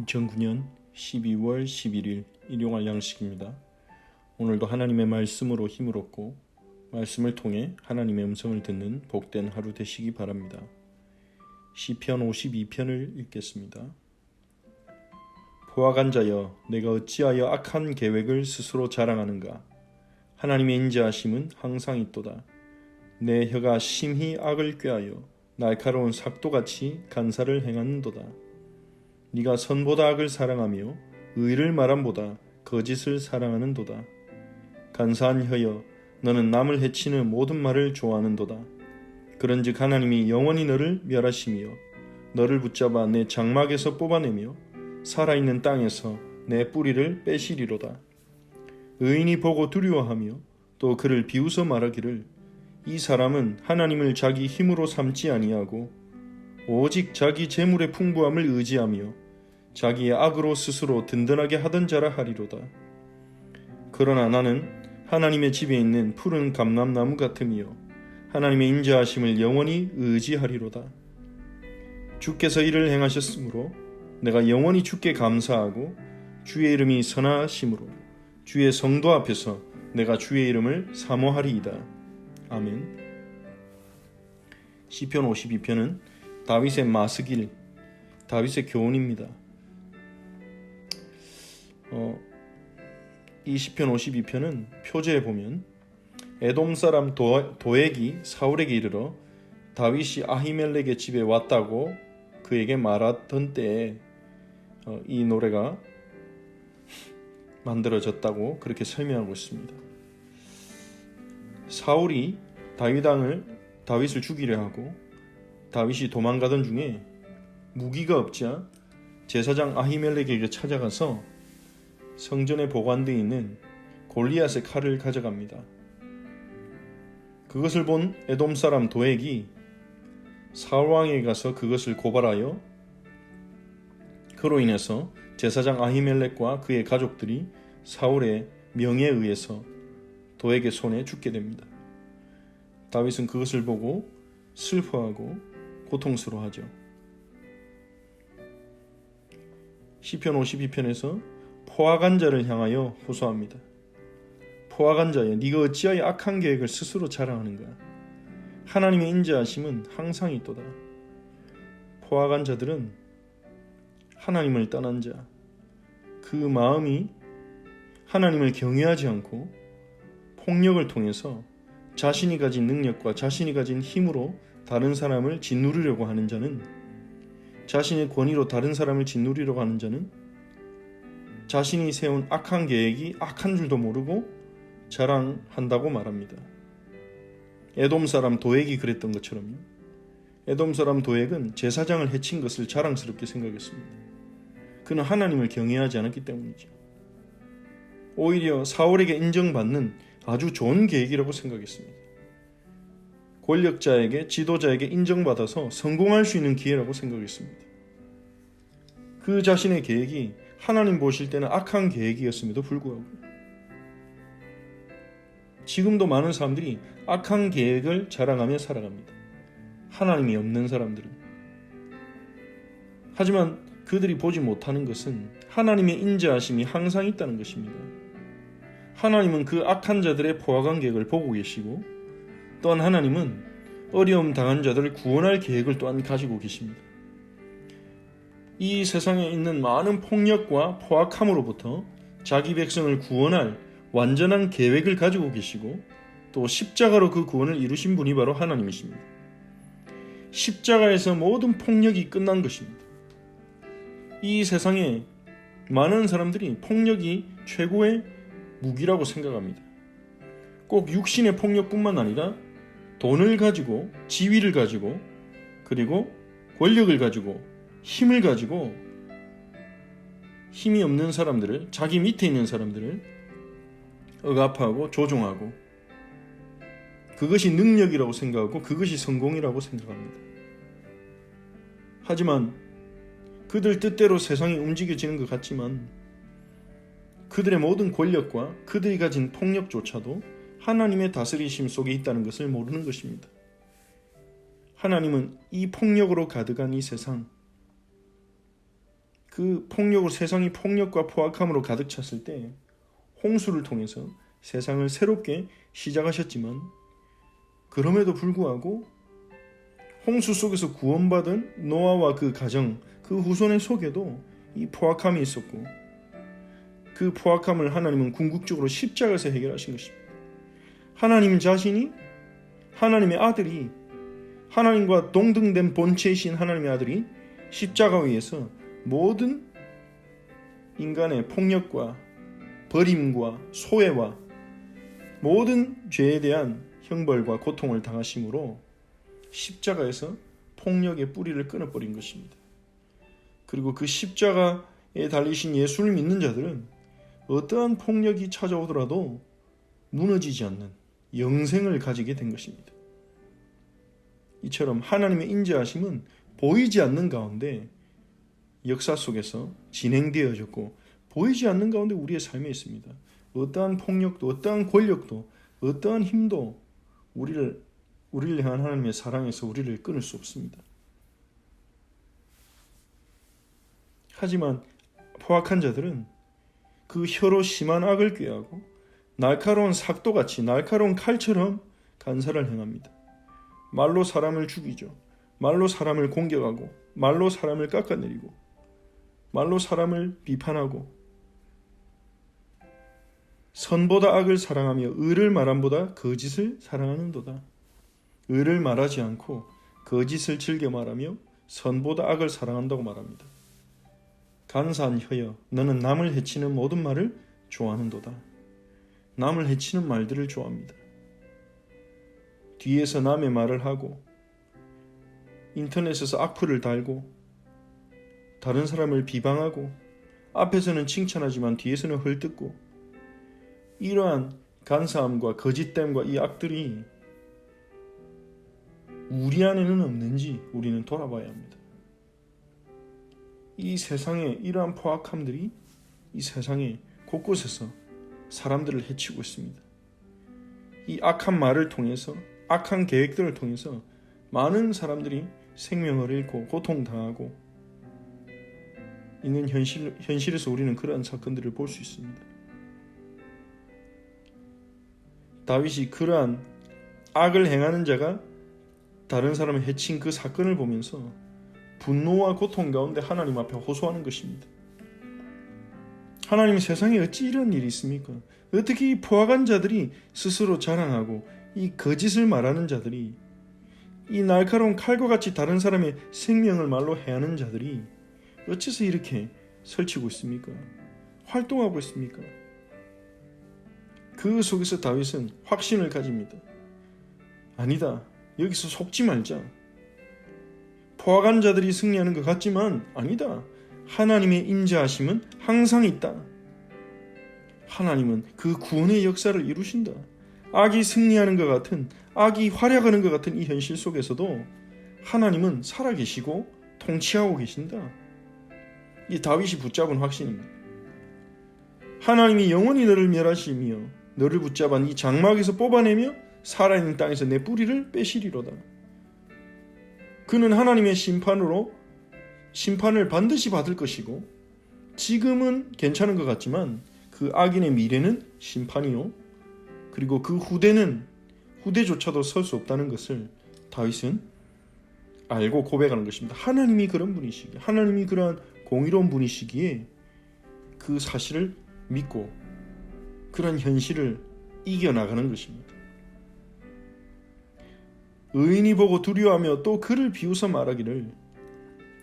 2009년 12월 11일 일용할 양식입니다. 오늘도 하나님의 말씀으로 힘을 얻고 말씀을 통해 하나님의 음성을 듣는 복된 하루 되시기 바랍니다. 시편 52편을 읽겠습니다. 포악한 자여, 내가 어찌하여 악한 계획을 스스로 자랑하는가? 하나님의 인자하심은 항상 있도다. 내 혀가 심히 악을 꾀하여 날카로운 삭도같이 간사를 행하는도다. 네가 선보다 악을 사랑하며 의를 말함보다 거짓을 사랑하는도다. 간사한 혀여, 너는 남을 해치는 모든 말을 좋아하는도다. 그런즉 하나님이 영원히 너를 멸하시며 너를 붙잡아 내 장막에서 뽑아내며 살아있는 땅에서 내 뿌리를 빼시리로다. 의인이 보고 두려워하며 또 그를 비웃어 말하기를 이 사람은 하나님을 자기 힘으로 삼지 아니하고 오직 자기 재물의 풍부함을 의지하며 자기의 악으로 스스로 든든하게 하던 자라 하리로다. 그러나 나는 하나님의 집에 있는 푸른 감람나무 같으며 하나님의 인자하심을 영원히 의지하리로다. 주께서 이를 행하셨으므로 내가 영원히 주께 감사하고 주의 이름이 선하심으로 주의 성도 앞에서 내가 주의 이름을 사모하리이다. 아멘. 시편 52편은 다윗의 마스길, 다윗의 교훈입니다. 이 시편 52편은 표제에 보면 에돔 사람 도액이 사울에게 이르러 다윗이 아히멜렉의 집에 왔다고 그에게 말하던 때에 이 노래가 만들어졌다고 그렇게 설명하고 있습니다. 사울이 다윗을 죽이려 하고 다윗이 도망가던 중에 무기가 없자 제사장 아히멜렉에게 찾아가서 성전에 보관되어 있는 골리앗의 칼을 가져갑니다. 그것을 본 에돔 사람 도액이 사울 왕에게 가서 그것을 고발하여 그로 인해서 제사장 아히멜렉과 그의 가족들이 사울의 명에 의해서 도액의 손에 죽게 됩니다. 다윗은 그것을 보고 슬퍼하고 고통스러워하죠. 시편 52편에서 포악한 자를 향하여 호소합니다. 포악한 자여, 네가 어찌하여 악한 계획을 스스로 자랑하는가? 하나님의 인자하심은 항상 있도다. 포악한 자들은 하나님을 떠난 자, 그 마음이 하나님을 경외하지 않고 폭력을 통해서 자신이 가진 능력과 자신이 가진 힘으로 다른 사람을 짓누르려고 하는 자는, 자신의 권위로 다른 사람을 짓누르려고 하는 자는 자신이 세운 악한 계획이 악한 줄도 모르고 자랑한다고 말합니다. 에돔 사람 도액이 그랬던 것처럼요. 에돔 사람 도액은 제사장을 해친 것을 자랑스럽게 생각했습니다. 그는 하나님을 경외하지 않았기 때문이죠. 오히려 사울에게 인정받는 아주 좋은 계획이라고 생각했습니다. 권력자에게, 지도자에게 인정받아서 성공할 수 있는 기회라고 생각했습니다. 그 자신의 계획이 하나님 보실 때는 악한 계획이었음에도 불구하고 지금도 많은 사람들이 악한 계획을 자랑하며 살아갑니다. 하나님이 없는 사람들은. 하지만 그들이 보지 못하는 것은 하나님의 인자하심이 항상 있다는 것입니다. 하나님은 그 악한 자들의 포악한 계획을 보고 계시고 또한 하나님은 어려움 당한 자들을 구원할 계획을 또한 가지고 계십니다. 이 세상에 있는 많은 폭력과 포악함으로부터 자기 백성을 구원할 완전한 계획을 가지고 계시고 또 십자가로 그 구원을 이루신 분이 바로 하나님이십니다. 십자가에서 모든 폭력이 끝난 것입니다. 이 세상에 많은 사람들이 폭력이 최고의 무기라고 생각합니다. 꼭 육신의 폭력뿐만 아니라 돈을 가지고, 지위를 가지고, 그리고 권력을 가지고, 힘을 가지고 힘이 없는 사람들을, 자기 밑에 있는 사람들을 억압하고 조종하고 그것이 능력이라고 생각하고 그것이 성공이라고 생각합니다. 하지만 그들 뜻대로 세상이 움직여지는 것 같지만 그들의 모든 권력과 그들이 가진 폭력조차도 하나님의 다스리심 속에 있다는 것을 모르는 것입니다. 하나님은 이 폭력으로 가득한 이 세상, 그 폭력으로 세상이 폭력과 포악함으로 가득 찼을 때 홍수를 통해서 세상을 새롭게 시작하셨지만 그럼에도 불구하고 홍수 속에서 구원받은 노아와 그 가정, 그 후손의 속에도 이 포악함이 있었고 그 포악함을 하나님은 궁극적으로 십자가에서 해결하신 것입니다. 하나님 자신이 하나님의 아들이 하나님과 동등된 본체이신 하나님의 아들이 십자가 위에서 모든 인간의 폭력과 버림과 소외와 모든 죄에 대한 형벌과 고통을 당하심으로 십자가에서 폭력의 뿌리를 끊어버린 것입니다. 그리고 그 십자가에 달리신 예수를 믿는 자들은 어떠한 폭력이 찾아오더라도 무너지지 않는 영생을 가지게 된 것입니다. 이처럼 하나님의 인자하심은 보이지 않는 가운데 역사 속에서 진행되어졌고 보이지 않는 가운데 우리의 삶에 있습니다. 어떠한 폭력도 어떠한 권력도 어떠한 힘도 우리를 향한 하나님의 사랑에서 우리를 끊을 수 없습니다. 하지만 포악한 자들은 그 혀로 심한 악을 꾀하고 날카로운 삭도같이 날카로운 칼처럼 간사를 행합니다. 말로 사람을 죽이죠. 말로 사람을 공격하고 말로 사람을 깎아내리고 말로 사람을 비판하고 선보다 악을 사랑하며 의를 말함보다 거짓을 사랑하는도다. 의를 말하지 않고 거짓을 즐겨 말하며 선보다 악을 사랑한다고 말합니다. 간사한 혀여, 너는 남을 해치는 모든 말을 좋아하는도다. 남을 해치는 말들을 좋아합니다. 뒤에서 남의 말을 하고 인터넷에서 악플을 달고 다른 사람을 비방하고 앞에서는 칭찬하지만 뒤에서는 헐뜯고 이러한 간사함과 거짓됨과 이 악들이 우리 안에는 없는지 우리는 돌아봐야 합니다. 이 세상에 이러한 포악함들이 이 세상에 곳곳에서 사람들을 해치고 있습니다. 이 악한 말을 통해서 악한 계획들을 통해서 많은 사람들이 생명을 잃고 고통당하고 있는 현실에서 우리는 그러한 사건들을 볼 수 있습니다. 다윗이 그러한 악을 행하는 자가 다른 사람을 해친 그 사건을 보면서 분노와 고통 가운데 하나님 앞에 호소하는 것입니다. 하나님, 세상에 어찌 이런 일이 있습니까? 어떻게 이 포악한 자들이 스스로 자랑하고 이 거짓을 말하는 자들이 이 날카로운 칼과 같이 다른 사람의 생명을 말로 해하는 자들이 어째서 이렇게 설치고 있습니까? 활동하고 있습니까? 그 속에서 다윗은 확신을 가집니다. 아니다. 여기서 속지 말자. 포악한 자들이 승리하는 것 같지만 아니다. 하나님의 인자하심은 항상 있다. 하나님은 그 구원의 역사를 이루신다. 악이 승리하는 것 같은, 악이 활약하는 것 같은 이 현실 속에서도 하나님은 살아계시고 통치하고 계신다. 이 다윗이 붙잡은 확신입니다. 하나님이 영원히 너를 멸하시며 너를 붙잡아 이 장막에서 뽑아내며 살아있는 땅에서 내 뿌리를 빼시리로다. 그는 하나님의 심판을 반드시 받을 것이고 지금은 괜찮은 것 같지만 그 악인의 미래는 심판이요, 그리고 그 후대조차도 설 수 없다는 것을 다윗은 알고 고백하는 것입니다. 하나님이 그런 분이시기에, 하나님이 그러한 공의로운 분이시기에 그 사실을 믿고 그런 현실을 이겨나가는 것입니다. 의인이 보고 두려워하며 또 그를 비웃어 말하기를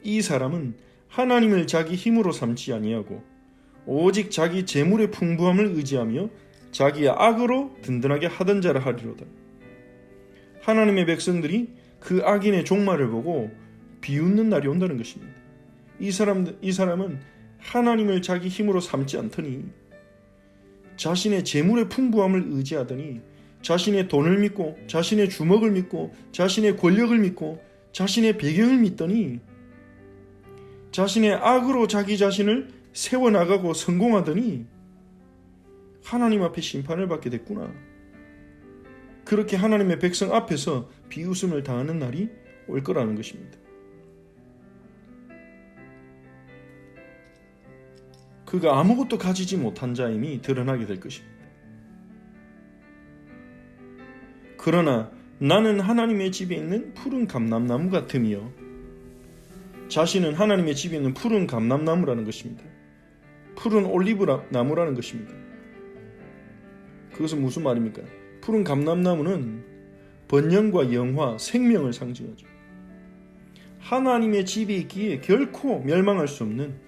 이 사람은 하나님을 자기 힘으로 삼지 아니하고 오직 자기 재물의 풍부함을 의지하며 자기의 악으로 든든하게 하던 자라 하리로다. 하나님의 백성들이 그 악인의 종말을 보고 비웃는 날이 온다는 것입니다. 이 사람은 하나님을 자기 힘으로 삼지 않더니 자신의 재물의 풍부함을 의지하더니 자신의 돈을 믿고 자신의 주먹을 믿고 자신의 권력을 믿고 자신의 배경을 믿더니 자신의 악으로 자기 자신을 세워나가고 성공하더니 하나님 앞에 심판을 받게 됐구나. 그렇게 하나님의 백성 앞에서 비웃음을 당하는 날이 올 거라는 것입니다. 그가 아무것도 가지지 못한 자임이 드러나게 될 것입니다. 그러나 나는 하나님의 집에 있는 푸른 감람나무 같으며, 자신은 하나님의 집에 있는 푸른 감람나무라는 것입니다. 푸른 올리브 나무라는 것입니다. 그것은 무슨 말입니까? 푸른 감람나무는 번영과 영화, 생명을 상징하죠. 하나님의 집에 있기에 결코 멸망할 수 없는,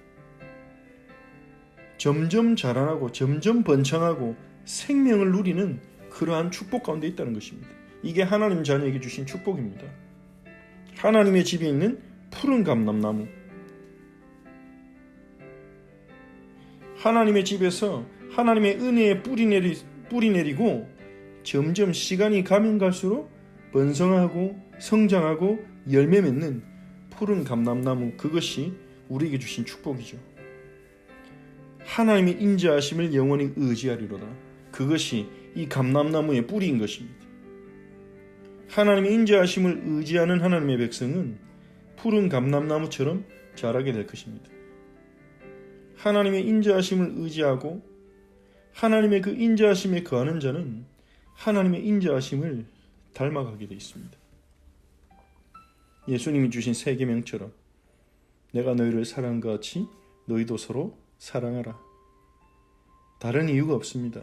점점 자라나고 점점 번창하고 생명을 누리는 그러한 축복 가운데 있다는 것입니다. 이게 하나님 자녀에게 주신 축복입니다. 하나님의 집에 있는 푸른 감람나무, 하나님의 집에서 하나님의 은혜에 뿌리 내리고 점점 시간이 가면 갈수록 번성하고 성장하고 열매 맺는 푸른 감람나무, 그것이 우리에게 주신 축복이죠. 하나님의 인자하심을 영원히 의지하리로다. 그것이 이 감람나무의 뿌리인 것입니다. 하나님의 인자하심을 의지하는 하나님의 백성은 푸른 감람나무처럼 자라게 될 것입니다. 하나님의 인자하심을 의지하고 하나님의 그 인자하심에 거하는 자는 하나님의 인자하심을 닮아가게 되어 있습니다. 예수님이 주신 세 계명처럼 내가 너희를 사랑한 것 같이 너희도 서로 사랑하라. 다른 이유가 없습니다.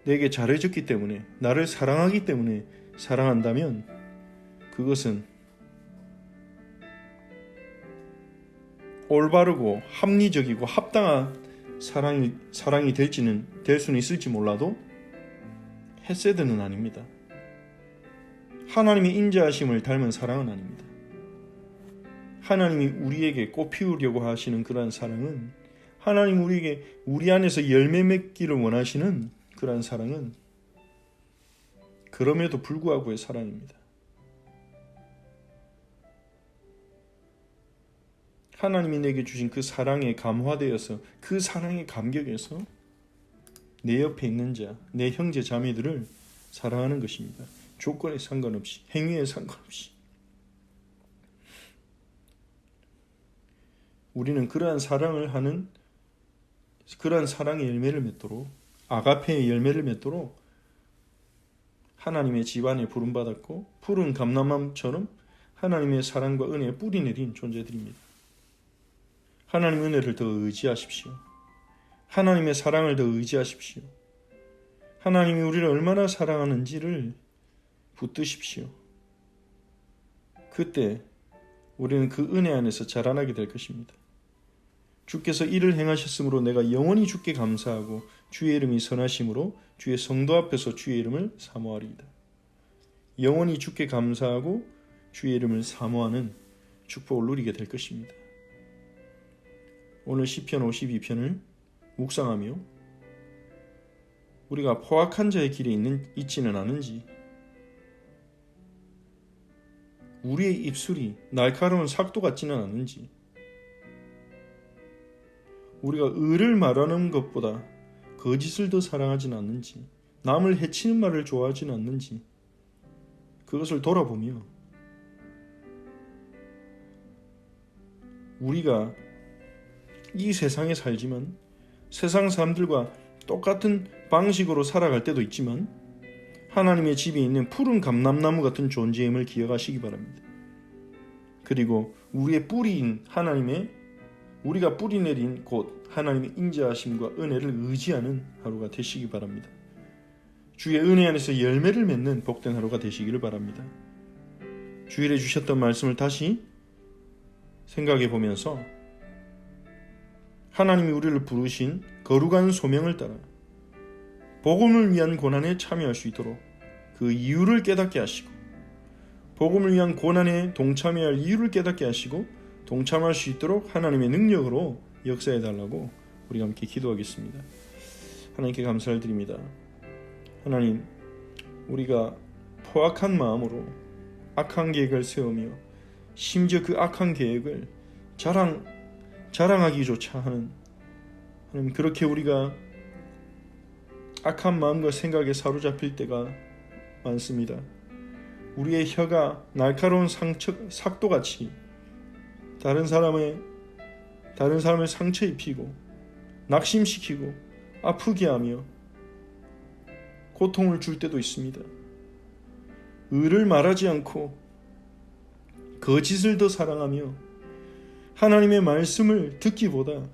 내게 잘해줬기 때문에, 나를 사랑하기 때문에 사랑한다면 그것은 올바르고 합리적이고 합당한 사랑이 될 수는 있을지 몰라도 헤세드는 아닙니다. 하나님의 인자하심을 닮은 사랑은 아닙니다. 하나님이 우리에게 꽃피우려고 하시는 그러한 사랑은, 하나님 우리에게 우리 안에서 열매 맺기를 원하시는 그러한 사랑은 그럼에도 불구하고의 사랑입니다. 하나님이 내게 주신 그 사랑에 감화되어서, 그 사랑에 감격해서 내 옆에 있는 자, 내 형제 자매들을 사랑하는 것입니다. 조건에 상관없이, 행위에 상관없이. 우리는 그러한 사랑을 하는, 그러한 사랑의 열매를 맺도록, 아가페의 열매를 맺도록 하나님의 집안에 부름받았고 푸른 감람나무처럼 하나님의 사랑과 은혜에 뿌리 내린 존재들입니다. 하나님의 은혜를 더 의지하십시오. 하나님의 사랑을 더 의지하십시오. 하나님이 우리를 얼마나 사랑하는지를 붙드십시오. 그때 우리는 그 은혜 안에서 자라나게 될 것입니다. 주께서 이를 행하셨으므로 내가 영원히 주께 감사하고 주의 이름이 선하심으로 주의 성도 앞에서 주의 이름을 사모하리이다. 영원히 주께 감사하고 주의 이름을 사모하는 축복을 누리게 될 것입니다. 오늘 시편 52편을 묵상하며 우리가 포악한 자의 길에 있지는 않은지, 우리의 입술이 날카로운 삭도 같지는 않은지, 우리가 의를 말하는 것보다 거짓을 더 사랑하지는 않는지, 남을 해치는 말을 좋아하지는 않는지, 그것을 돌아보며 우리가 이 세상에 살지만 세상 사람들과 똑같은 방식으로 살아갈 때도 있지만 하나님의 집에 있는 푸른 감람나무 같은 존재임을 기억하시기 바랍니다. 그리고 우리의 뿌리인 하나님의, 우리가 뿌리 내린 곳 하나님의 인자하심과 은혜를 의지하는 하루가 되시기 바랍니다. 주의 은혜 안에서 열매를 맺는 복된 하루가 되시기를 바랍니다. 주일에 주셨던 말씀을 다시 생각해 보면서 하나님이 우리를 부르신 거룩한 소명을 따라 복음을 위한 고난에 참여할 수 있도록 그 이유를 깨닫게 하시고, 복음을 위한 고난에 동참해야 할 이유를 깨닫게 하시고 동참할 수 있도록 하나님의 능력으로 역사해 달라고 우리가 함께 기도하겠습니다. 하나님께 감사를 드립니다. 하나님, 우리가 포악한 마음으로 악한 계획을 세우며 심지어 그 악한 계획을 자랑하기조차 하는, 하나님, 그렇게 우리가 악한 마음과 생각에 사로잡힐 때가 많습니다. 우리의 혀가 날카로운 삭도같이 다른 사람의 다른 사람을 상처 입히고 낙심시키고 아프게 하며 고통을 줄 때도 있습니다. 의를 말하지 않고 거짓을 더 사랑하며 하나님의 말씀을 듣기보다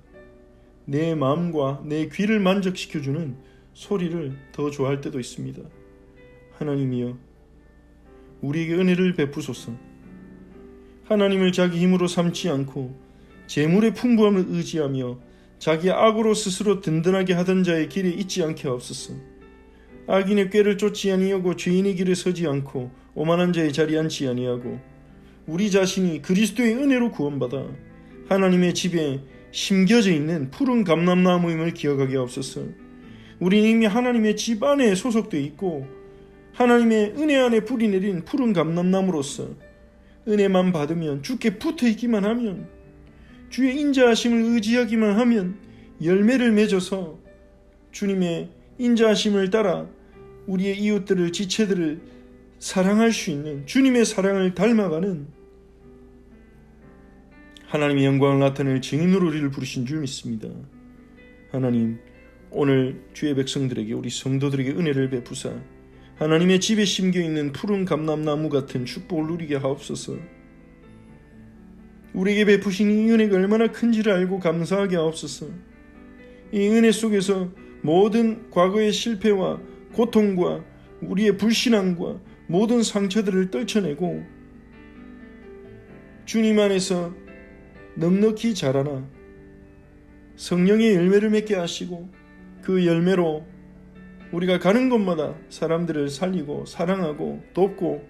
내 마음과 내 귀를 만족시켜주는 소리를 더 좋아할 때도 있습니다. 하나님이여, 우리에게 은혜를 베푸소서. 하나님을 자기 힘으로 삼지 않고 재물의 풍부함을 의지하며 자기 악으로 스스로 든든하게 하던 자의 길에 있지 않게 하옵소서. 악인의 꾀를 쫓지 아니하고 죄인의 길에 서지 않고 오만한 자의 자리에 앉지 아니하고 우리 자신이 그리스도의 은혜로 구원받아 하나님의 집에 심겨져 있는 푸른 감람나무임을 기억하게 하옵소서. 우리는 이미 하나님의 집 안에 소속되어 있고 하나님의 은혜 안에 뿌리 내린 푸른 감람나무로서 은혜만 받으면 주께 붙어있기만 하면 주의 인자하심을 의지하기만 하면 열매를 맺어서 주님의 인자하심을 따라 우리의 이웃들을 지체들을 사랑할 수 있는 주님의 사랑을 닮아가는 하나님의 영광을 나타낼 증인으로 우리를 부르신 줄 믿습니다. 하나님, 오늘 주의 백성들에게 우리 성도들에게 은혜를 베푸사 하나님의 집에 심겨있는 푸른 감람나무 같은 축복을 누리게 하옵소서. 우리에게 베푸신 이 은혜가 얼마나 큰지를 알고 감사하게 하옵소서. 이 은혜 속에서 모든 과거의 실패와 고통과 우리의 불신앙과 모든 상처들을 떨쳐내고 주님 안에서 넉넉히 자라나 성령의 열매를 맺게 하시고 그 열매로 우리가 가는 곳마다 사람들을 살리고 사랑하고 돕고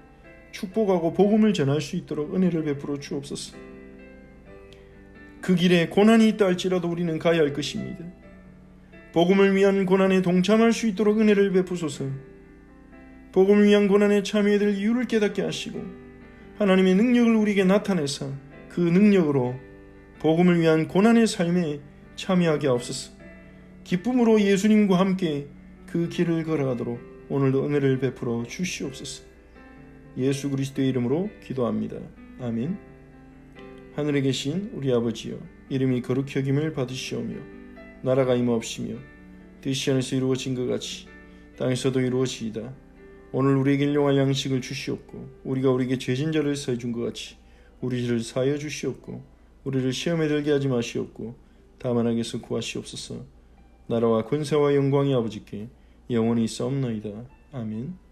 축복하고 복음을 전할 수 있도록 은혜를 베풀어 주옵소서. 그 길에 고난이 있다 할지라도 우리는 가야 할 것입니다. 복음을 위한 고난에 동참할 수 있도록 은혜를 베푸소서. 복음을 위한 고난에 참여해야 될 이유를 깨닫게 하시고 하나님의 능력을 우리에게 나타내사 그 능력으로 복음을 위한 고난의 삶에 참여하게 하옵소서. 기쁨으로 예수님과 함께 그 길을 걸어가도록 오늘도 은혜를 베풀어 주시옵소서. 예수 그리스도의 이름으로 기도합니다. 아멘. 하늘에 계신 우리 아버지여, 이름이 거룩히 여김을 받으시오며 나라가 임하옵시며 뜻이 하늘에서 이루어진 것 같이 땅에서도 이루어지이다. 오늘 우리에게 일용할 양식을 주시옵고 우리가 우리에게 죄진 자를 사해 준 것 같이 우리 죄를 사하여 주시옵고 우리를 시험에 들게 하지 마시옵고 다만 악에서 구하시옵소서. 나라와 권세와 영광이 아버지께 영원히 있사옵나이다. 아멘.